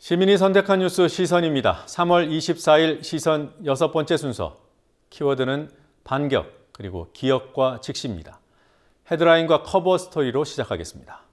시민이 선택한 뉴스 시선입니다. 3월 24일 시선 6번째 순서. 키워드는 반격 그리고 기억과 직시입니다. 헤드라인과 커버 스토리로 시작하겠습니다.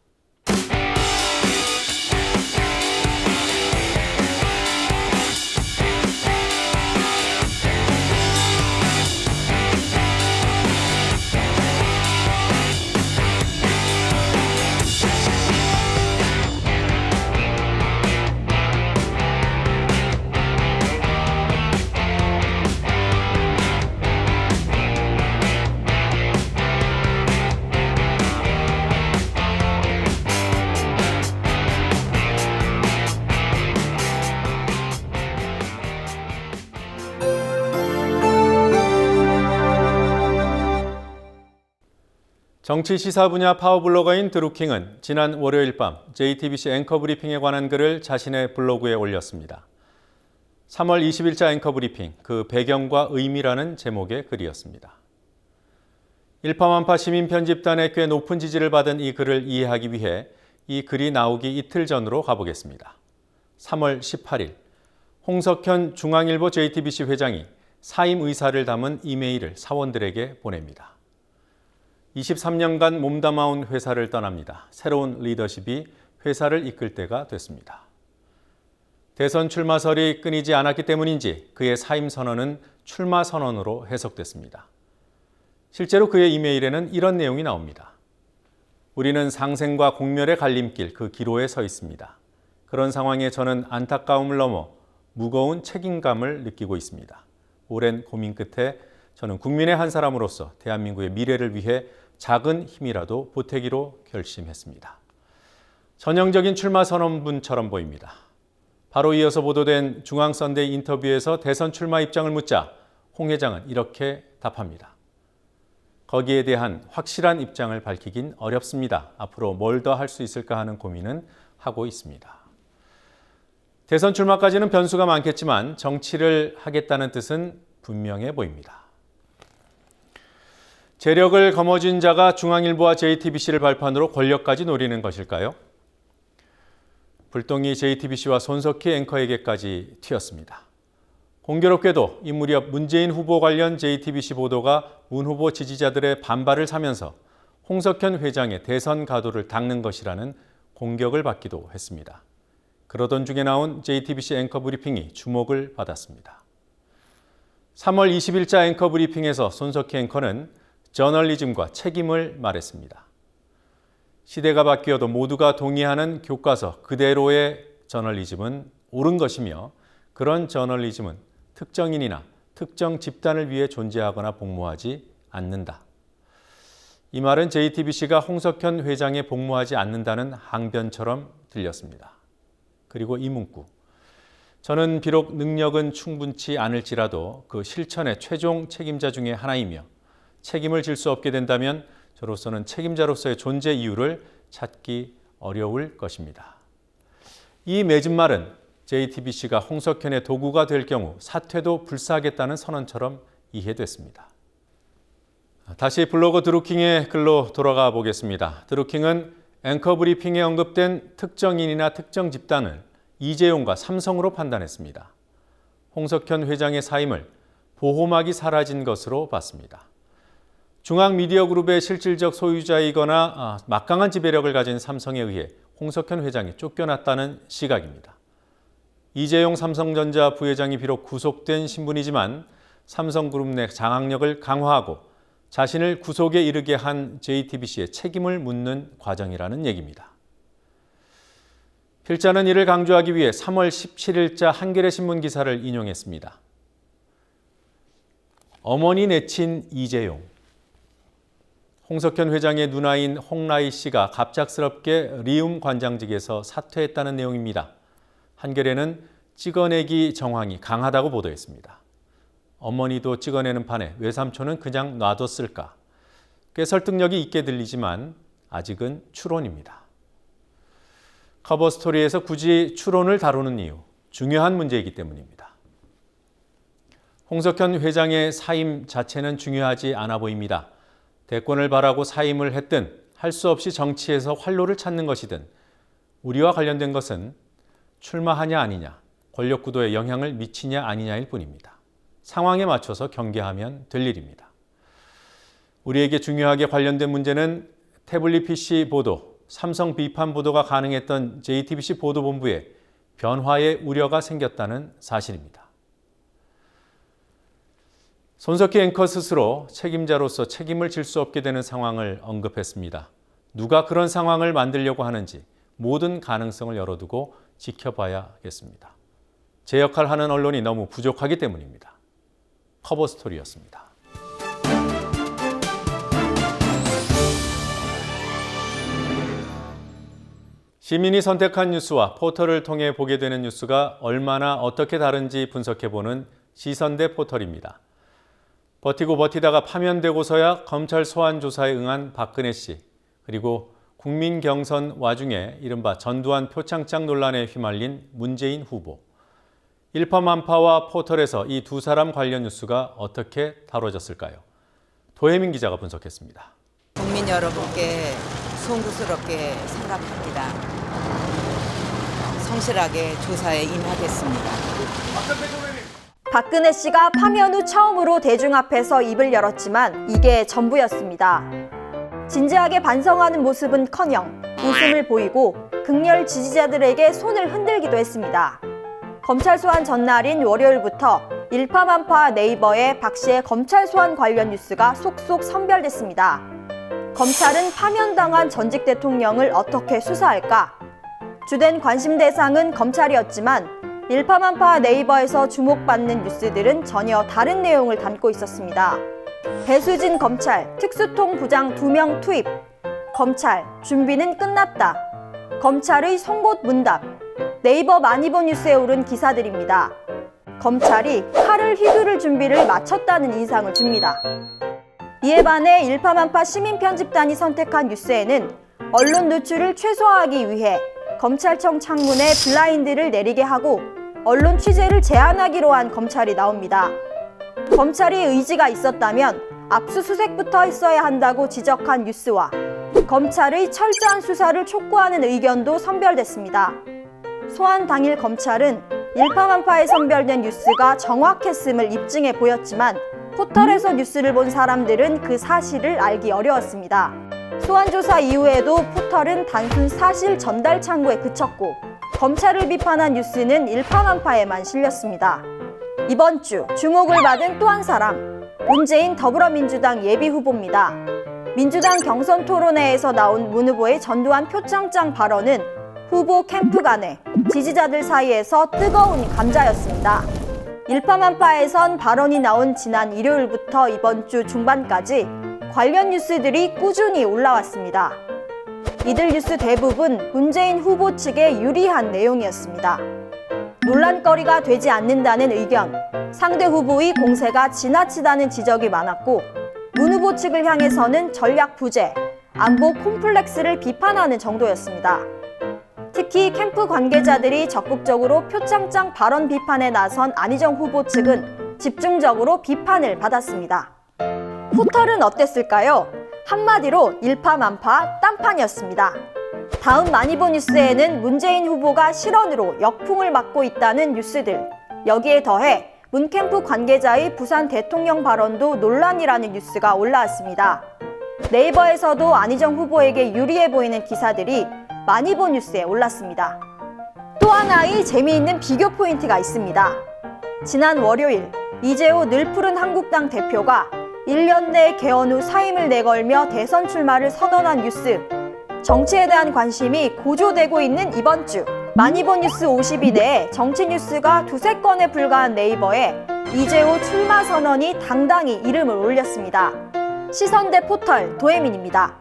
정치 시사 분야 파워블로거인 드루킹은 지난 월요일 밤 JTBC 앵커 브리핑에 관한 글을 자신의 블로그에 올렸습니다. 3월 20일자 앵커 브리핑, 그 배경과 의미라는 제목의 글이었습니다. 일파만파 시민 편집단의 꽤 높은 지지를 받은 이 글을 이해하기 위해 이 글이 나오기 이틀 전으로 가보겠습니다. 3월 18일, 홍석현 중앙일보 JTBC 회장이 사임 의사를 담은 이메일을 사원들에게 보냅니다. 23년간 몸담아온 회사를 떠납니다. 새로운 리더십이 회사를 이끌 때가 됐습니다. 대선 출마설이 끊이지 않았기 때문인지 그의 사임 선언은 출마 선언으로 해석됐습니다. 실제로 그의 이메일에는 이런 내용이 나옵니다. 우리는 상생과 공멸의 갈림길 그 기로에 서 있습니다. 그런 상황에 저는 안타까움을 넘어 무거운 책임감을 느끼고 있습니다. 오랜 고민 끝에 저는 국민의 한 사람으로서 대한민국의 미래를 위해 작은 힘이라도 보태기로 결심했습니다. 전형적인 출마 선언문처럼 보입니다. 바로 이어서 보도된 중앙선대위 인터뷰에서 대선 출마 입장을 묻자 홍 회장은 이렇게 답합니다. 거기에 대한 확실한 입장을 밝히긴 어렵습니다. 앞으로 뭘 더 할 수 있을까 하는 고민은 하고 있습니다. 대선 출마까지는 변수가 많겠지만 정치를 하겠다는 뜻은 분명해 보입니다. 재력을 거머쥔 자가 중앙일보와 JTBC를 발판으로 권력까지 노리는 것일까요? 불똥이 JTBC와 손석희 앵커에게까지 튀었습니다. 공교롭게도 이 무렵 문재인 후보 관련 JTBC 보도가 문 후보 지지자들의 반발을 사면서 홍석현 회장의 대선 가도를 닦는 것이라는 공격을 받기도 했습니다. 그러던 중에 나온 JTBC 앵커 브리핑이 주목을 받았습니다. 3월 20일자 앵커 브리핑에서 손석희 앵커는 저널리즘과 책임을 말했습니다. 시대가 바뀌어도 모두가 동의하는 교과서 그대로의 저널리즘은 옳은 것이며 그런 저널리즘은 특정인이나 특정 집단을 위해 존재하거나 복무하지 않는다. 이 말은 JTBC가 홍석현 회장에 복무하지 않는다는 항변처럼 들렸습니다. 그리고 이 문구. 저는 비록 능력은 충분치 않을지라도 그 실천의 최종 책임자 중에 하나이며 책임을 질 수 없게 된다면 저로서는 책임자로서의 존재 이유를 찾기 어려울 것입니다. 이 맺은 말은 JTBC가 홍석현의 도구가 될 경우 사퇴도 불사하겠다는 선언처럼 이해됐습니다. 다시 블로거 드루킹의 글로 돌아가 보겠습니다. 드루킹은 앵커 브리핑에 언급된 특정인이나 특정 집단을 이재용과 삼성으로 판단했습니다. 홍석현 회장의 사임을 보호막이 사라진 것으로 봤습니다. 중앙미디어그룹의 실질적 소유자이거나 막강한 지배력을 가진 삼성에 의해 홍석현 회장이 쫓겨났다는 시각입니다. 이재용 삼성전자 부회장이 비록 구속된 신분이지만 삼성그룹 내 장악력을 강화하고 자신을 구속에 이르게 한 JTBC의 책임을 묻는 과정이라는 얘기입니다. 필자는 이를 강조하기 위해 3월 17일자 한겨레 신문 기사를 인용했습니다. 어머니 내친 이재용. 홍석현 회장의 누나인 홍라희 씨가 갑작스럽게 리움 관장직에서 사퇴했다는 내용입니다. 한겨레는 찍어내기 정황이 강하다고 보도했습니다. 어머니도 찍어내는 판에 외삼촌은 그냥 놔뒀을까? 꽤 설득력이 있게 들리지만 아직은 추론입니다. 커버 스토리에서 굳이 추론을 다루는 이유, 중요한 문제이기 때문입니다. 홍석현 회장의 사임 자체는 중요하지 않아 보입니다. 대권을 바라고 사임을 했든 할 수 없이 정치에서 활로를 찾는 것이든 우리와 관련된 것은 출마하냐 아니냐, 권력 구도에 영향을 미치냐 아니냐일 뿐입니다. 상황에 맞춰서 경계하면 될 일입니다. 우리에게 중요하게 관련된 문제는 태블릿 PC 보도, 삼성 비판 보도가 가능했던 JTBC 보도본부에 변화의 우려가 생겼다는 사실입니다. 손석희 앵커 스스로 책임자로서 책임을 질 수 없게 되는 상황을 언급했습니다. 누가 그런 상황을 만들려고 하는지 모든 가능성을 열어두고 지켜봐야겠습니다. 제 역할 하는 언론이 너무 부족하기 때문입니다. 커버 스토리였습니다. 시민이 선택한 뉴스와 포털을 통해 보게 되는 뉴스가 얼마나 어떻게 다른지 분석해보는 시선대 포털입니다. 버티고 버티다가 파면되고서야 검찰 소환 조사에 응한 박근혜 씨, 그리고 국민 경선 와중에 이른바 전두환 표창장 논란에 휘말린 문재인 후보. 일파만파와 포털에서 이 두 사람 관련 뉴스가 어떻게 다뤄졌을까요? 도혜민 기자가 분석했습니다. 국민 여러분께 송구스럽게 생각합니다. 성실하게 조사에 임하겠습니다. 박근혜 씨가 파면 후 처음으로 대중 앞에서 입을 열었지만 이게 전부였습니다. 진지하게 반성하는 모습은커녕 웃음을 보이고 극렬 지지자들에게 손을 흔들기도 했습니다. 검찰 소환 전날인 월요일부터 일파만파 네이버에 박 씨의 검찰 소환 관련 뉴스가 속속 선별됐습니다. 검찰은 파면당한 전직 대통령을 어떻게 수사할까? 주된 관심 대상은 검찰이었지만 일파만파 네이버에서 주목받는 뉴스들은 전혀 다른 내용을 담고 있었습니다. 배수진 검찰, 특수통 부장 2명 투입, 검찰, 준비는 끝났다, 검찰의 송곳 문답, 네이버 많이 본 뉴스에 오른 기사들입니다. 검찰이 칼을 휘두를 준비를 마쳤다는 인상을 줍니다. 이에 반해 일파만파 시민편집단이 선택한 뉴스에는 언론 노출을 최소화하기 위해 검찰청 창문에 블라인드를 내리게 하고 언론 취재를 제한하기로 한 검찰이 나옵니다. 검찰이 의지가 있었다면 압수수색부터 했어야 한다고 지적한 뉴스와 검찰의 철저한 수사를 촉구하는 의견도 선별됐습니다. 소환 당일 검찰은 일파만파에 선별된 뉴스가 정확했음을 입증해 보였지만 포털에서 뉴스를 본 사람들은 그 사실을 알기 어려웠습니다. 소환 조사 이후에도 포털은 단순 사실 전달 창구에 그쳤고 검찰을 비판한 뉴스는 일파만파에만 실렸습니다. 이번 주 주목을 받은 또 한 사람, 문재인 더불어민주당 예비후보입니다. 민주당 경선 토론회에서 나온 문 후보의 전두환 표창장 발언은 후보 캠프 간에 지지자들 사이에서 뜨거운 감자였습니다. 일파만파에선 발언이 나온 지난 일요일부터 이번 주 중반까지 관련 뉴스들이 꾸준히 올라왔습니다. 이들 뉴스 대부분 문재인 후보 측에 유리한 내용이었습니다. 논란거리가 되지 않는다는 의견, 상대 후보의 공세가 지나치다는 지적이 많았고 문 후보 측을 향해서는 전략 부재, 안보 콤플렉스를 비판하는 정도였습니다. 특히 캠프 관계자들이 적극적으로 표창장 발언 비판에 나선 안희정 후보 측은 집중적으로 비판을 받았습니다. 포털은 어땠을까요? 한마디로 일파만파 딴판이었습니다. 다음 많이 본 뉴스에는 문재인 후보가 실언으로 역풍을 맞고 있다는 뉴스들, 여기에 더해 문 캠프 관계자의 부산 대통령 발언도 논란이라는 뉴스가 올라왔습니다. 네이버에서도 안희정 후보에게 유리해 보이는 기사들이 많이 본 뉴스에 올랐습니다. 또 하나의 재미있는 비교 포인트가 있습니다. 지난 월요일 이재호 늘푸른 한국당 대표가 1년 내 개헌 후 사임을 내걸며 대선 출마를 선언한 뉴스, 정치에 대한 관심이 고조되고 있는 이번 주 많이 본 뉴스 50위 내에 정치 뉴스가 두세 건에 불과한 네이버에 이재호 출마 선언이 당당히 이름을 올렸습니다. 시선대 포털 도혜민입니다.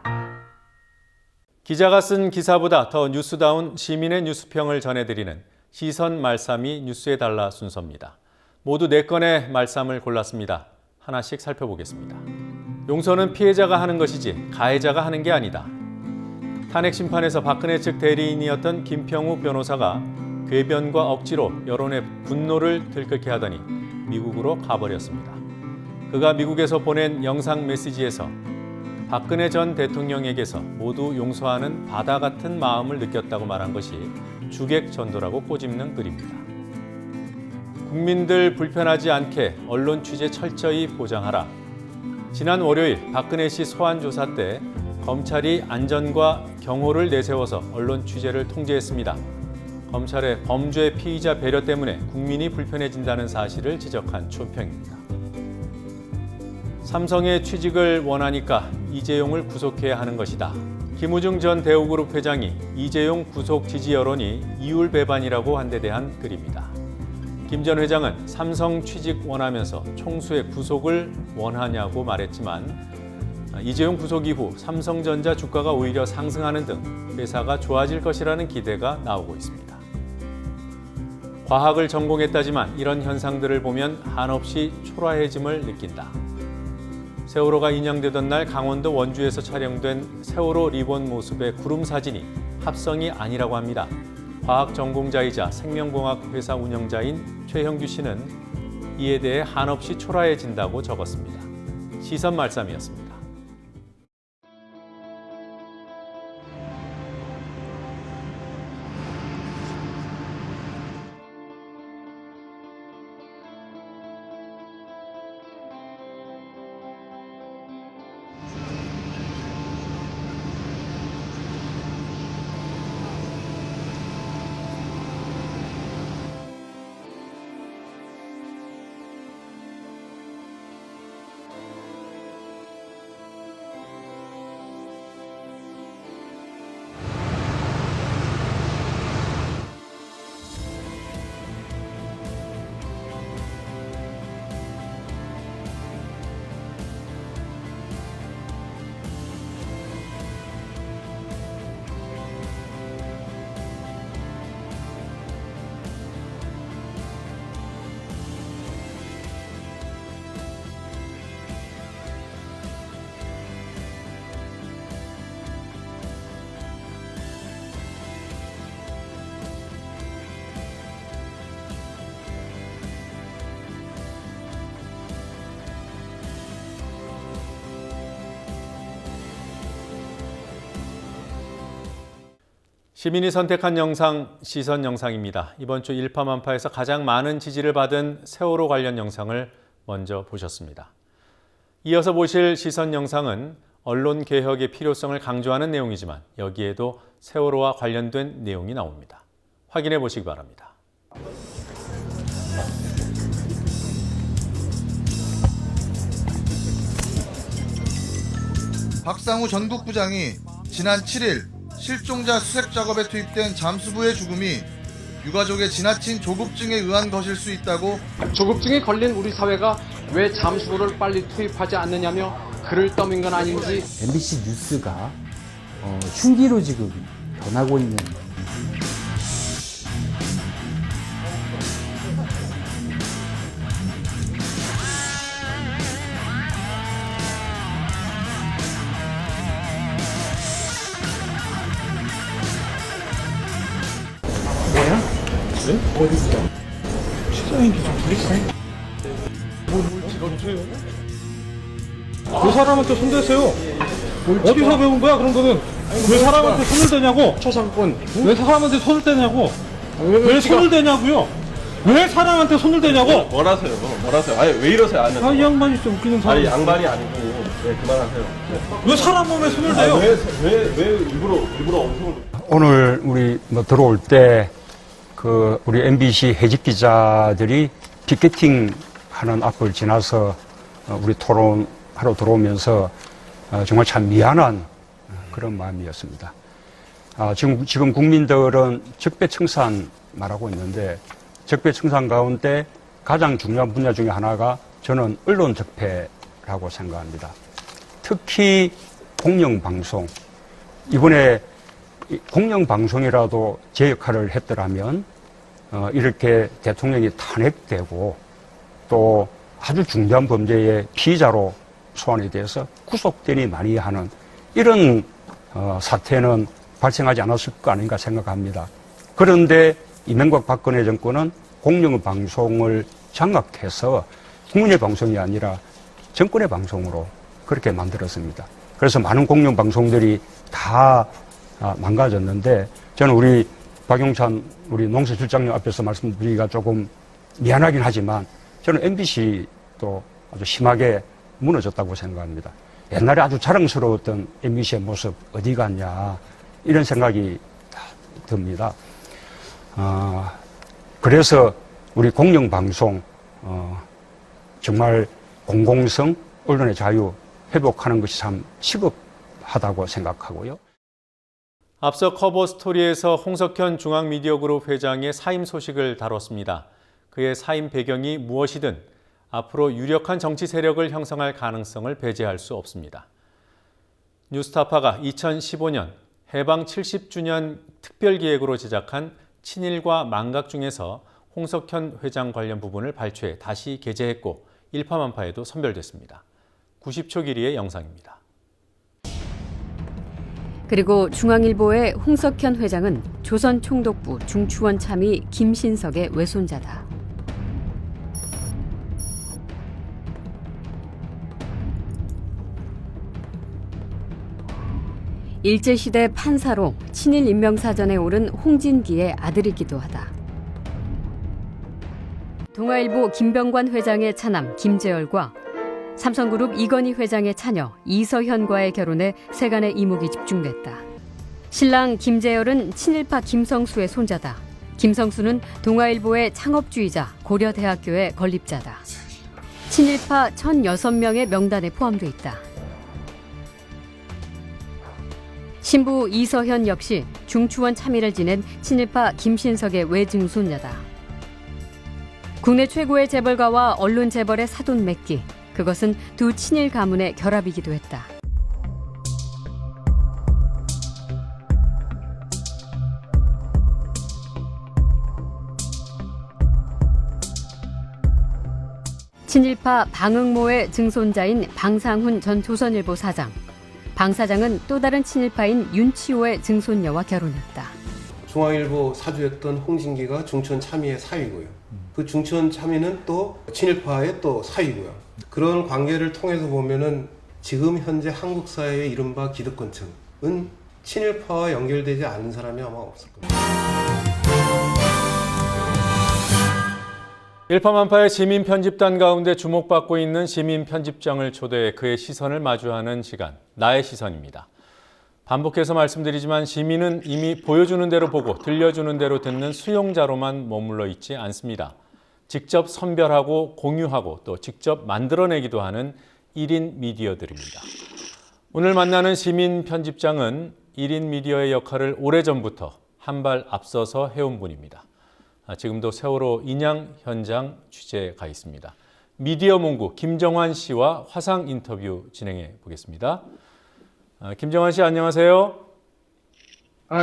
기자가 쓴 기사보다 더 뉴스다운 시민의 뉴스평을 전해드리는 시선 말씀이 뉴스에 달라 순서입니다. 모두 4건의 말씀을 골랐습니다. 하나씩 살펴보겠습니다. 용서는 피해자가 하는 것이지 가해자가 하는 게 아니다. 탄핵 심판에서 박근혜 측 대리인이었던 김평우 변호사가 궤변과 억지로 여론의 분노를 들끓게 하더니 미국으로 가버렸습니다. 그가 미국에서 보낸 영상 메시지에서 박근혜 전 대통령에게서 모두 용서하는 바다 같은 마음을 느꼈다고 말한 것이 주객 전도라고 꼬집는 글입니다. 국민들 불편하지 않게 언론 취재 철저히 보장하라. 지난 월요일 박근혜 씨 소환 조사 때 검찰이 안전과 경호를 내세워서 언론 취재를 통제했습니다. 검찰의 범죄 피의자 배려 때문에 국민이 불편해진다는 사실을 지적한 촌평입니다. 삼성의 취직을 원하니까 이재용을 구속해야 하는 것이다. 김우중 전 대우그룹 회장이 이재용 구속 지지 여론이 이율배반이라고 한 데 대한 글입니다. 김 전 회장은 삼성 취직 원하면서 총수의 구속을 원하냐고 말했지만 이재용 구속 이후 삼성전자 주가가 오히려 상승하는 등 회사가 좋아질 것이라는 기대가 나오고 있습니다. 과학을 전공했다지만 이런 현상들을 보면 한없이 초라해짐을 느낀다. 세월호가 인양되던 날 강원도 원주에서 촬영된 세월호 리본 모습의 구름 사진이 합성이 아니라고 합니다. 과학 전공자이자 생명공학 회사 운영자인 최형규 씨는 이에 대해 한없이 초라해진다고 적었습니다. 시선 말씀이었습니다. 시민이 선택한 영상, 시선 영상입니다. 이번 주 일파만파에서 가장 많은 지지를 받은 세월호 관련 영상을 먼저 보셨습니다. 이어서 보실 시선 영상은 언론 개혁의 필요성을 강조하는 내용이지만 여기에도 세월호와 관련된 내용이 나옵니다. 확인해 보시기 바랍니다. 박상우 전국부장이 지난 7일 실종자 수색 작업에 투입된 잠수부의 죽음이 유가족의 지나친 조급증에 의한 것일 수 있다고 조급증에 걸린 우리 사회가 왜 잠수부를 빨리 투입하지 않느냐며 글을 떠민 건 아닌지 MBC 뉴스가 흉기로 지금 변하고 있는 왜 사람한테 손대세요? 어디서 배운 거야 그런 거는? 왜 사람한테 손을 대냐고? 초상권. 왜 사람한테 손을 대냐고? 왜 손을 대냐고요? 왜 사람한테 손을 대냐고? 뭐라세요? 뭐라세요? 아니 왜 이러세요? 이 양반이 좀 웃기는 사람. 아니 양반이 아니고 네 그만하세요. 왜 사람 몸에 손을 대요? 왜 일부러 엄청 오늘 우리 들어올 때 우리 MBC 해직 기자들이 피켓팅 하는 앞을 지나서 우리 토론하러 들어오면서 정말 참 미안한 그런 마음이었습니다. 지금 국민들은 적폐청산 말하고 있는데 적폐청산 가운데 가장 중요한 분야 중에 하나가 저는 언론 적폐라고 생각합니다. 특히 공영방송. 이번에 공영방송이라도 제 역할을 했더라면 이렇게 대통령이 탄핵되고 또 아주 중대한 범죄의 피의자로 소환이 돼서 구속되니 많이 하는 이런 사태는 발생하지 않았을 거 아닌가 생각합니다. 그런데 이명박 박근혜 정권은 공영방송을 장악해서 국민의 방송이 아니라 정권의 방송으로 그렇게 만들었습니다. 그래서 많은 공영방송들이 다 망가졌는데 저는 우리 박용찬 우리 농수실장님 앞에서 말씀드리기가 조금 미안하긴 하지만 저는 MBC도 아주 심하게 무너졌다고 생각합니다. 옛날에 아주 자랑스러웠던 MBC의 모습 어디 갔냐 이런 생각이 듭니다. 그래서 우리 공영방송 정말 공공성, 언론의 자유 회복하는 것이 참 시급하다고 생각하고요. 앞서 커버 스토리에서 홍석현 중앙미디어그룹 회장의 사임 소식을 다뤘습니다. 그의 사임 배경이 무엇이든 앞으로 유력한 정치 세력을 형성할 가능성을 배제할 수 없습니다. 뉴스타파가 2015년 해방 70주년 특별기획으로 제작한 친일과 망각 중에서 홍석현 회장 관련 부분을 발췌해 다시 게재했고 일파만파에도 선별됐습니다. 90초 길이의 영상입니다. 그리고 중앙일보의 홍석현 회장은 조선총독부 중추원 참의 김신석의 외손자다. 일제시대 판사로 친일 인명사전에 오른 홍진기의 아들이기도 하다. 동아일보 김병관 회장의 차남 김재열과 삼성그룹 이건희 회장의 차녀 이서현과의 결혼에 세간의 이목이 집중됐다. 신랑 김재열은 친일파 김성수의 손자다. 김성수는 동아일보의 창업주의자, 고려대학교의 건립자다. 친일파 1,006명의 명단에 포함돼 있다. 신부 이서현 역시 중추원 참의를 지낸 친일파 김신석의 외증손녀다. 국내 최고의 재벌가와 언론 재벌의 사돈 맺기, 그것은 두 친일 가문의 결합이기도 했다. 친일파 방응모의 증손자인 방상훈 전 조선일보 사장. 방 사장은 또 다른 친일파인 윤치호의 증손녀와 결혼했다. 중앙일보 사주였던 홍진기가 중천 참의의 사위고요. 그 중천 참의는 또 친일파의 또 사위고요. 그런 관계를 통해서 보면은 지금 현재 한국 사회의 이른바 기득권층은 친일파와 연결되지 않은 사람이 아마 없을 겁니다. 일파만파의 시민 편집단 가운데 주목받고 있는 시민 편집장을 초대해 그의 시선을 마주하는 시간, 나의 시선입니다. 반복해서 말씀드리지만 시민은 이미 보여주는 대로 보고 들려주는 대로 듣는 수용자로만 머물러 있지 않습니다. 직접 선별하고 공유하고 또 직접 만들어내기도 하는 1인 미디어들입니다. 오늘 만나는 시민 편집장은 1인 미디어의 역할을 오래전부터 한 발 앞서서 해온 분입니다. 지금도 세월호 인양 현장 취재에 가 있습니다. 미디어 문구 김정환 씨와 화상 인터뷰 진행해 보겠습니다. 김정환 씨 안녕하세요.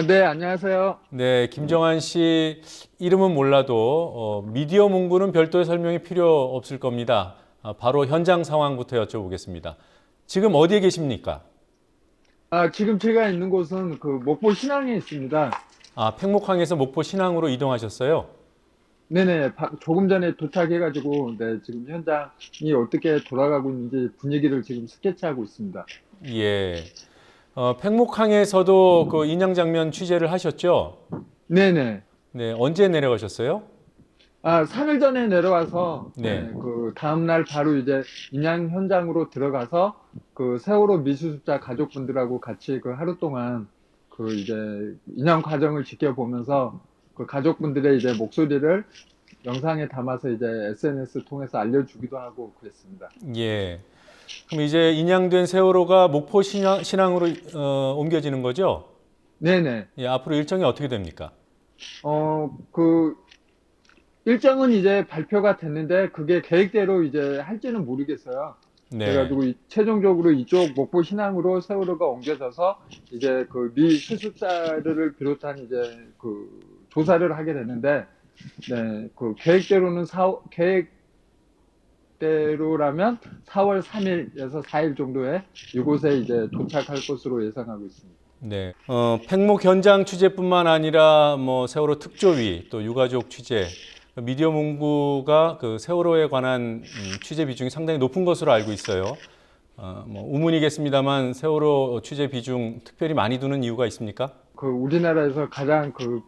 네, 안녕하세요. 네, 김정환 씨 이름은 몰라도 미디어 문구는 별도의 설명이 필요 없을 겁니다. 바로 현장 상황부터 여쭤보겠습니다. 지금 어디에 계십니까? 지금 제가 있는 곳은 그 목포 신항에 있습니다. 팽목항에서 목포 신항으로 이동하셨어요? 네네, 조금 전에 도착해가지고 네, 지금 현장이 어떻게 돌아가고 있는지 분위기를 지금 스케치하고 있습니다. 예. 팽목항에서도 그 인양 장면 취재를 하셨죠? 네네. 네, 언제 내려가셨어요? 3일 전에 내려와서 네. 그 다음 날 바로 이제 인양 현장으로 들어가서 그 세월호 미수습자 가족분들하고 같이 그 하루 동안 그 이제 인양 과정을 지켜보면서 그 가족분들의 이제 목소리를 영상에 담아서 이제 SNS 통해서 알려주기도 하고 그랬습니다. 예. 그럼 이제 인양된 세월호가 목포 신항으로 옮겨지는 거죠? 네네. 예, 앞으로 일정이 어떻게 됩니까? 그 일정은 이제 발표가 됐는데 그게 계획대로 이제 할지는 모르겠어요. 네. 그래가지고 최종적으로 이쪽 목포 신항으로 세월호가 옮겨져서 이제 그 미 수습자들을 비롯한 이제 그 조사를 하게 되는데, 네, 그 계획대로라면 4월 3일에서 4일 정도에 이곳에 이제 도착할 것으로 예상하고 있습니다. 네. 팽목 현장 취재뿐만 아니라 뭐 세월호 특조위 또 유가족 취재, 미디어 문구가 그 세월호에 관한 취재 비중이 상당히 높은 것으로 알고 있어요. 뭐 우문이겠습니다만 세월호 취재 비중 특별히 많이 두는 이유가 있습니까? 그 우리나라에서 가장 그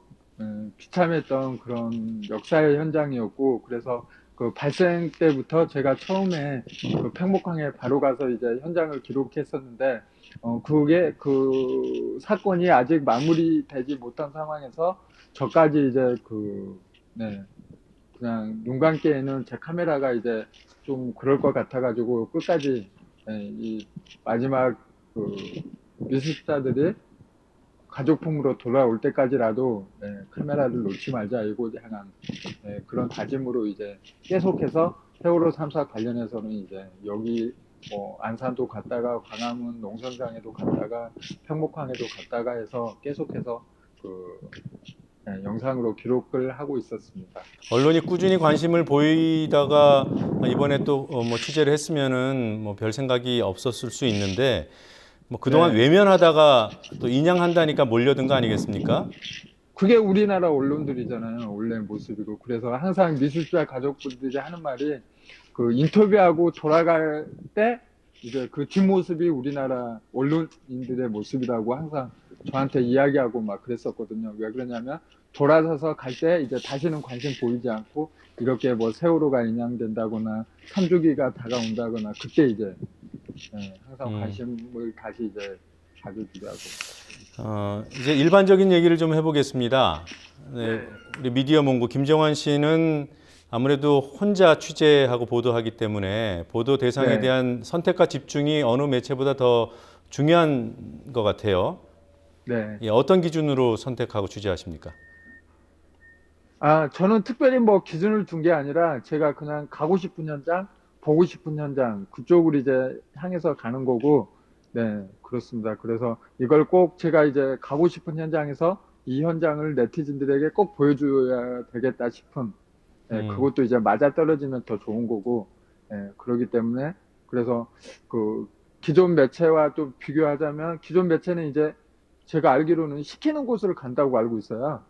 비참했던 그런 역사의 현장이었고, 그래서 그 발생 때부터 제가 처음에 그 팽목항에 바로 가서 이제 현장을 기록했었는데, 그게 그 사건이 아직 마무리되지 못한 상황에서 저까지 이제 그냥 눈 감기에는 제 카메라가 이제 좀 그럴 것 같아가지고 끝까지 이 마지막 그 미술사들이 가족품으로 돌아올 때까지라도 카메라를 놓지 말자 이곳 향한 그런 다짐으로 이제 계속해서 세월호 3사 관련해서는 이제 여기 뭐 안산도 갔다가 광화문 농선장에도 갔다가 평목항에도 갔다가 해서 계속해서 영상으로 기록을 하고 있었습니다. 언론이 꾸준히 관심을 보이다가 이번에 또 뭐 취재를 했으면은 뭐 별 생각이 없었을 수 있는데 뭐 그동안 외면하다가 또 인양한다니까 몰려든 거 아니겠습니까? 그게 우리나라 언론들이잖아요. 원래 모습이고. 그래서 항상 미술자 가족분들이 하는 말이 그 인터뷰하고 돌아갈 때 이제 그 뒷모습이 우리나라 언론인들의 모습이라고 항상 저한테 이야기하고 막 그랬었거든요. 왜 그러냐면 돌아서서 갈 때 이제 다시는 관심 보이지 않고 이렇게 뭐 세월호가 인양된다거나 3주기가 다가온다거나 그때 이제 항상 관심을 다시 이제 가져주더라고. 이제 일반적인 얘기를 좀 해보겠습니다. 우리 미디어몽고 김정환 씨는 아무래도 혼자 취재하고 보도하기 때문에 보도 대상에 대한 선택과 집중이 어느 매체보다 더 중요한 것 같아요. 네. 어떤 기준으로 선택하고 취재하십니까? 저는 특별히 뭐 기준을 둔 게 아니라 제가 그냥 가고 싶은 현장, 보고 싶은 현장 그쪽으로 이제 향해서 가는 거고, 네, 그렇습니다. 그래서 이걸 꼭 제가 이제 가고 싶은 현장에서 이 현장을 네티즌들에게 꼭 보여줘야 되겠다 싶은 그것도 이제 맞아 떨어지면 더 좋은 거고, 그렇기 때문에 그래서 그 기존 매체와 또 비교하자면 기존 매체는 이제 제가 알기로는 시키는 곳을 간다고 알고 있어요.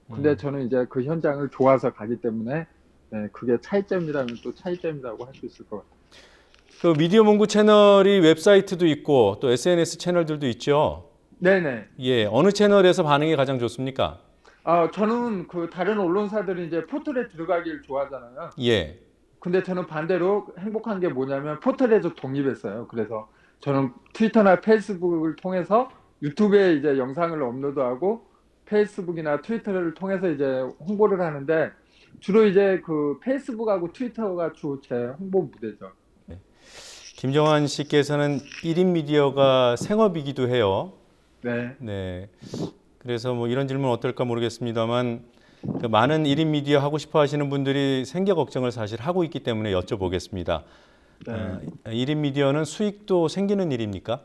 근데 저는 이제 그 현장을 좋아서 가기 때문에 그게 차이점이라면 또 차이점이라고 할 수 있을 것 같아요. 그 미디어몽고 채널이 웹사이트도 있고 또 SNS 채널들도 있죠. 네네. 예, 어느 채널에서 반응이 가장 좋습니까? 저는 그 다른 언론사들이 이제 포털에 들어가길 좋아하잖아요. 예. 근데 저는 반대로 행복한 게 뭐냐면 포털에서 독립했어요. 그래서 저는 트위터나 페이스북을 통해서 유튜브에 이제 영상을 업로드하고 페이스북이나 트위터를 통해서 이제 홍보를 하는데 주로 이제 그 페이스북하고 트위터가 주 제 홍보 무대죠. 김정환 씨께서는 1인 미디어가 생업이기도 해요. 네. 네. 그래서 뭐 이런 질문 어떨까 모르겠습니다만 그 많은 1인 미디어 하고 싶어 하시는 분들이 생계 걱정을 사실 하고 있기 때문에 여쭤보겠습니다. 1인 미디어는 수익도 생기는 일입니까?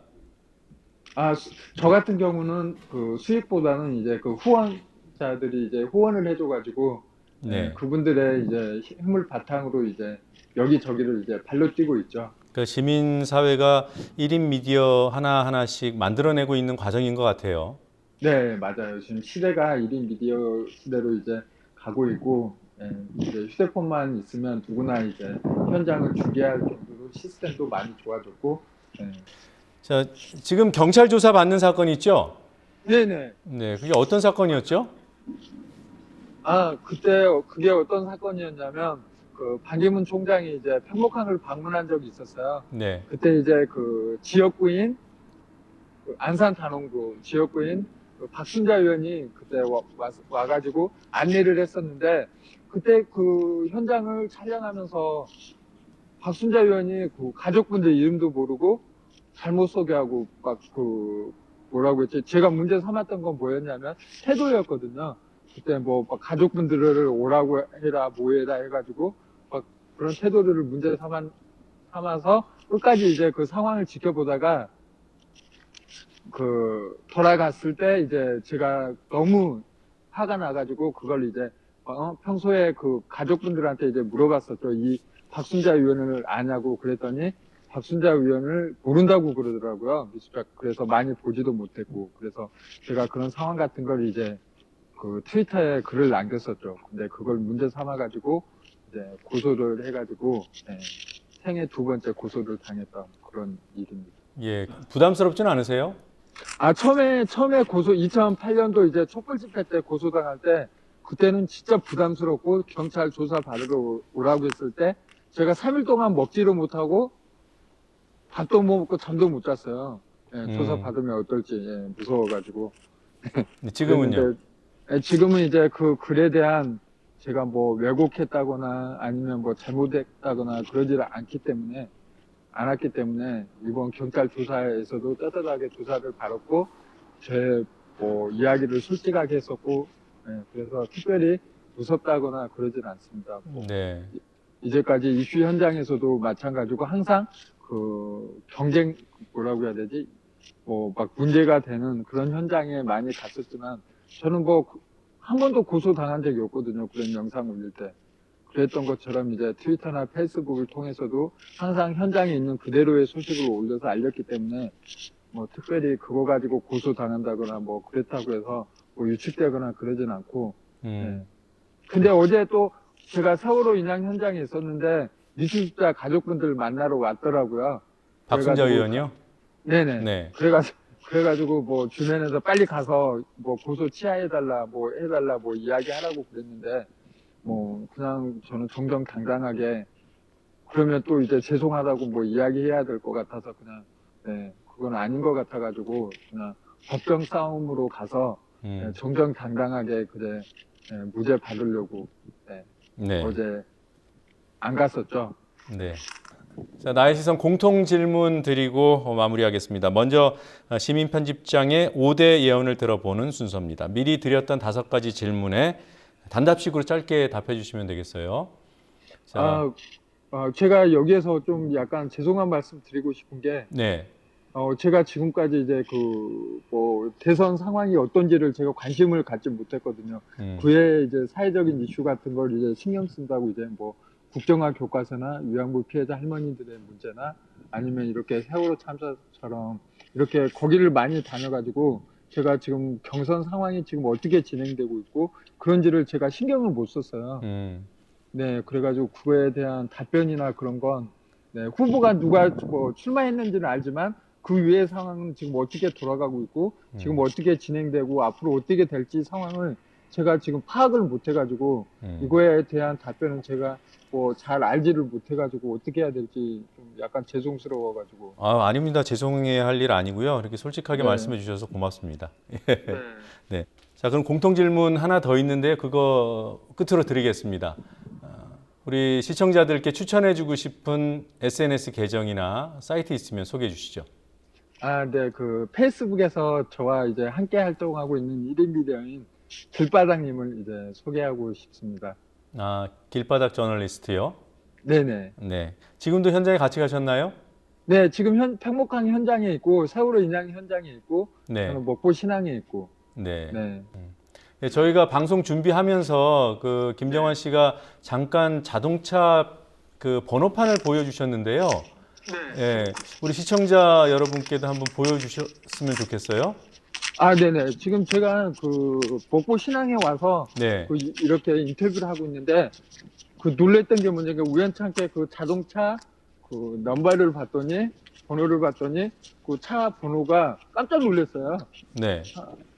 저 같은 경우는 그 수익보다는 이제 그 후원자들이 이제 후원을 해줘가지고 그분들의 이제 힘을 바탕으로 이제 여기저기를 이제 발로 뛰고 있죠. 그 시민 사회가 1인 미디어 하나하나씩 만들어내고 있는 과정인 것 같아요. 네, 맞아요. 지금 시대가 1인 미디어 시대로 이제 가고 있고, 이제 휴대폰만 있으면 누구나 이제 현장을 중계할 정도로 시스템도 많이 좋아졌고. 자, 지금 경찰 조사 받는 사건이 있죠? 네네. 네, 그게 어떤 사건이었죠? 그때 그게 어떤 사건이었냐면 그 반기문 총장이 이제 평목항을 방문한 적이 있었어요. 네. 그때 이제 그 지역구인 그 안산 단원구 지역구인 그 박순자 의원이 그때 와가지고 안내를 했었는데 그때 그 현장을 촬영하면서 박순자 의원이 그 가족분들 이름도 모르고 잘못 소개하고 막 그 뭐라고 했지? 제가 문제 삼았던 건 뭐였냐면 태도였거든요. 그때 뭐 가족분들을 오라고 해라 뭐 해라 해가지고 막 그런 태도를 문제 삼아서 끝까지 이제 그 상황을 지켜보다가 그 돌아갔을 때 이제 제가 너무 화가 나가지고 그걸 이제 평소에 그 가족분들한테 이제 물어봤었죠. 이 박순자 의원을 아냐고 그랬더니 박순자 의원을 모른다고 그러더라고요. 그래서 많이 보지도 못했고 그래서 제가 그런 상황 같은 걸 이제 그 트위터에 글을 남겼었죠. 근데 그걸 문제 삼아가지고 이제 고소를 해가지고 생애 2번째 고소를 당했던 그런 일입니다. 예, 부담스럽진 않으세요? 처음에 2008년도 이제 촛불 집회 때 고소당할 때, 그때는 진짜 부담스럽고 경찰 조사 받으러 오라고 했을 때, 제가 3일 동안 먹지를 못하고, 밥도 못 먹고 잠도 못 잤어요. 예, 조사 받으면 어떨지, 무서워가지고. 지금은요? 그랬는데, 지금은 이제 그 글에 대한 제가 뭐 왜곡했다거나 아니면 뭐 잘못했다거나 그러지를 않기 때문에, 이번 경찰 조사에서도 떳떳하게 조사를 받았고, 제 뭐 이야기를 솔직하게 했었고, 그래서 특별히 무섭다거나 그러진 않습니다. 네. 이제까지 이슈 현장에서도 마찬가지고 항상 그 경쟁 뭐라고 해야 되지? 뭐 막 문제가 되는 그런 현장에 많이 갔었지만 저는 뭐 한 번도 고소당한 적이 없거든요. 그런 영상 올릴 때. 그랬던 것처럼 이제 트위터나 페이스북을 통해서도 항상 현장에 있는 그대로의 소식을 올려서 알렸기 때문에 뭐 특별히 그거 가지고 고소당한다거나 뭐 그랬다고 해서 뭐 유축되거나 그러진 않고. 근데 어제 또 제가 세월호 인양 현장에 있었는데 미수습자 가족분들 만나러 왔더라고요. 박순자 의원이요? 네네. 네. 그래가지고 뭐 주변에서 빨리 가서 뭐 고소 취하해달라 뭐 해달라 뭐 이야기하라고 그랬는데 뭐 그냥 저는 정정당당하게 그러면 또 이제 죄송하다고 뭐 이야기해야 될 것 같아서 그냥 그건 아닌 것 같아가지고 그냥 법정 싸움으로 가서 정정당당하게 무죄 받으려고 어제 안 갔었죠. 네. 자, 나의 시선 공통 질문 드리고 마무리하겠습니다. 먼저 시민 편집장의 5대 예언을 들어보는 순서입니다. 미리 드렸던 5가지 질문에 단답식으로 짧게 답해 주시면 되겠어요. 자. 제가 여기에서 좀 약간 죄송한 말씀 드리고 싶은 게 네. 제가 지금까지 이제 뭐 대선 상황이 어떤지를 제가 관심을 갖지 못했거든요. 그에 이제 사회적인 이슈 같은 걸 이제 신경 쓴다고 이제 뭐 국정화 교과서나 위안부 피해자 할머니들의 문제나 아니면 이렇게 세월호 참사처럼 이렇게 거기를 많이 다녀가지고 제가 지금 경선 상황이 지금 어떻게 진행되고 있고 그런지를 제가 신경을 못 썼어요. 네, 그래가지고 그거에 대한 답변이나 그런 건 후보가 누가 뭐 출마했는지는 알지만 그 위의 상황은 지금 어떻게 돌아가고 있고 지금 어떻게 진행되고 앞으로 어떻게 될지 상황을 제가 지금 파악을 못 해가지고 이거에 대한 답변은 제가 뭐 잘 알지를 못해가지고 어떻게 해야 될지 좀 약간 죄송스러워가지고. 아닙니다. 죄송해야 할 일 아니고요. 이렇게 솔직하게 말씀해 주셔서 고맙습니다. 네. 자, 그럼 공통 질문 하나 더 있는데 그거 끝으로 드리겠습니다. 우리 시청자들께 추천해 주고 싶은 SNS 계정이나 사이트 있으면 소개해 주시죠. 네. 그 페이스북에서 저와 이제 함께 활동하고 있는 1인 미디어인 길바닥님을 이제 소개하고 싶습니다. 길바닥 저널리스트요? 네네. 네. 지금도 현장에 같이 가셨나요? 네, 지금 팽목항 현장에 있고 세월호 인양 현장에 있고 저는 목포 신항에 있고. 네. 네, 저희가 방송 준비하면서 그 김정환 씨가 잠깐 자동차 그 번호판을 보여주셨는데요. 네. 우리 시청자 여러분께도 한번 보여주셨으면 좋겠어요. 네네. 지금 제가 그 목포 신항에 와서 이렇게 인터뷰를 하고 있는데 그 놀랬던 게 뭐냐면 우연찮게 그 자동차 그 넘버를 봤더니 번호를 봤더니 그 차 번호가 깜짝 놀랐어요. 네.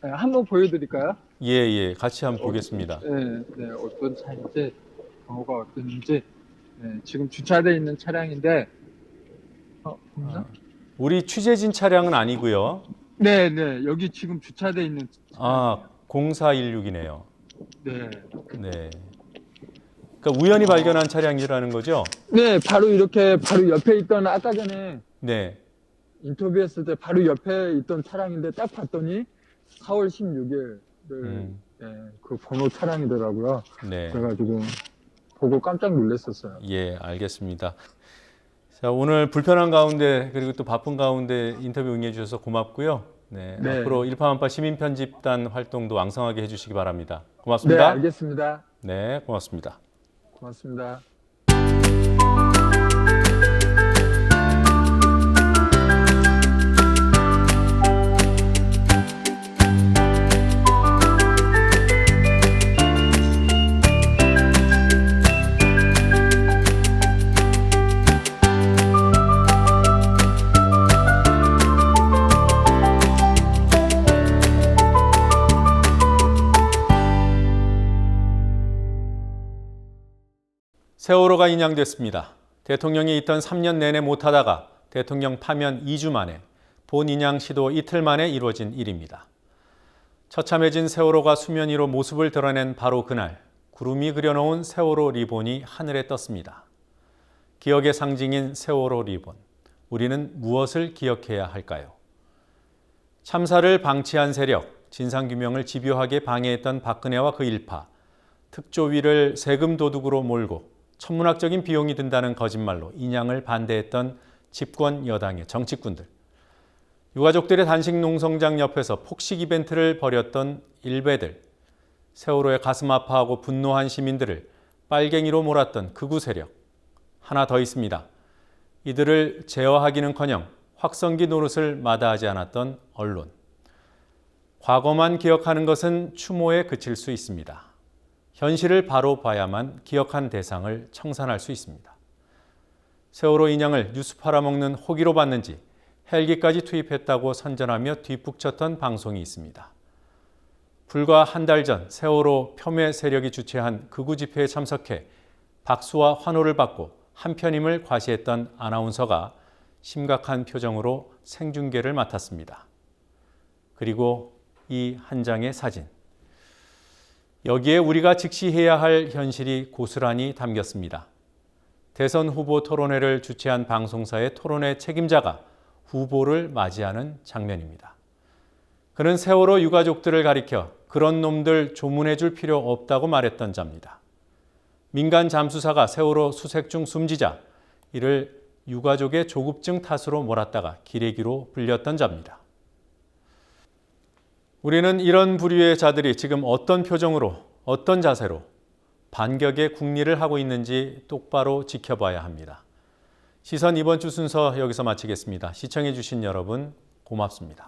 한번 보여드릴까요? 예. 같이 한번 보겠습니다. 네. 어떤 차인지 번호가 어떤지 지금 주차되어 있는 차량인데 우리 취재진 차량은 아니고요. 네. 여기 지금 주차되어 있는 0416이네요. 네. 그러니까 우연히 발견한 차량이라는 거죠? 네, 바로 이렇게 바로 옆에 있던 아까 전에 인터뷰했을 때 바로 옆에 있던 차량인데 딱 봤더니 4월 16일 그 번호 차량이더라고요. 그래가지고 보고 깜짝 놀랐었어요. 예, 알겠습니다. 자, 오늘 불편한 가운데 그리고 또 바쁜 가운데 인터뷰 응해 주셔서 고맙고요. 앞으로 일파만파 시민편집단 활동도 왕성하게 해주시기 바랍니다. 고맙습니다. 네, 알겠습니다. 네, 고맙습니다. 고맙습니다. 세월호가 인양됐습니다. 대통령이 있던 3년 내내 못하다가 대통령 파면 2주 만에 본 인양 시도 이틀 만에 이루어진 일입니다. 처참해진 세월호가 수면 위로 모습을 드러낸 바로 그날, 구름이 그려놓은 세월호 리본이 하늘에 떴습니다. 기억의 상징인 세월호 리본, 우리는 무엇을 기억해야 할까요? 참사를 방치한 세력, 진상규명을 집요하게 방해했던 박근혜와 그 일파, 특조위를 세금 도둑으로 몰고 천문학적인 비용이 든다는 거짓말로 인양을 반대했던 집권 여당의 정치꾼들, 유가족들의 단식 농성장 옆에서 폭식 이벤트를 벌였던 일베들, 세월호에 가슴 아파하고 분노한 시민들을 빨갱이로 몰았던 극우 세력, 하나 더 있습니다. 이들을 제어하기는커녕 확성기 노릇을 마다하지 않았던 언론. 과거만 기억하는 것은 추모에 그칠 수 있습니다. 현실을 바로 봐야만 기억한 대상을 청산할 수 있습니다. 세월호 인양을 뉴스 팔아먹는 호기로 봤는지 헬기까지 투입했다고 선전하며 뒷북쳤던 방송이 있습니다. 불과 한 달 전 세월호 폄훼 세력이 주최한 극우 집회에 참석해 박수와 환호를 받고 한편임을 과시했던 아나운서가 심각한 표정으로 생중계를 맡았습니다. 그리고 이 한 장의 사진. 여기에 우리가 직시해야 할 현실이 고스란히 담겼습니다. 대선 후보 토론회를 주최한 방송사의 토론회 책임자가 후보를 맞이하는 장면입니다. 그는 세월호 유가족들을 가리켜 그런 놈들 조문해 줄 필요 없다고 말했던 자입니다. 민간 잠수사가 세월호 수색 중 숨지자 이를 유가족의 조급증 탓으로 몰았다가 기레기로 불렸던 자입니다. 우리는 이런 부류의 자들이 지금 어떤 표정으로, 어떤 자세로 반격의 국리를 하고 있는지 똑바로 지켜봐야 합니다. 시선 이번 주 순서 여기서 마치겠습니다. 시청해 주신 여러분 고맙습니다.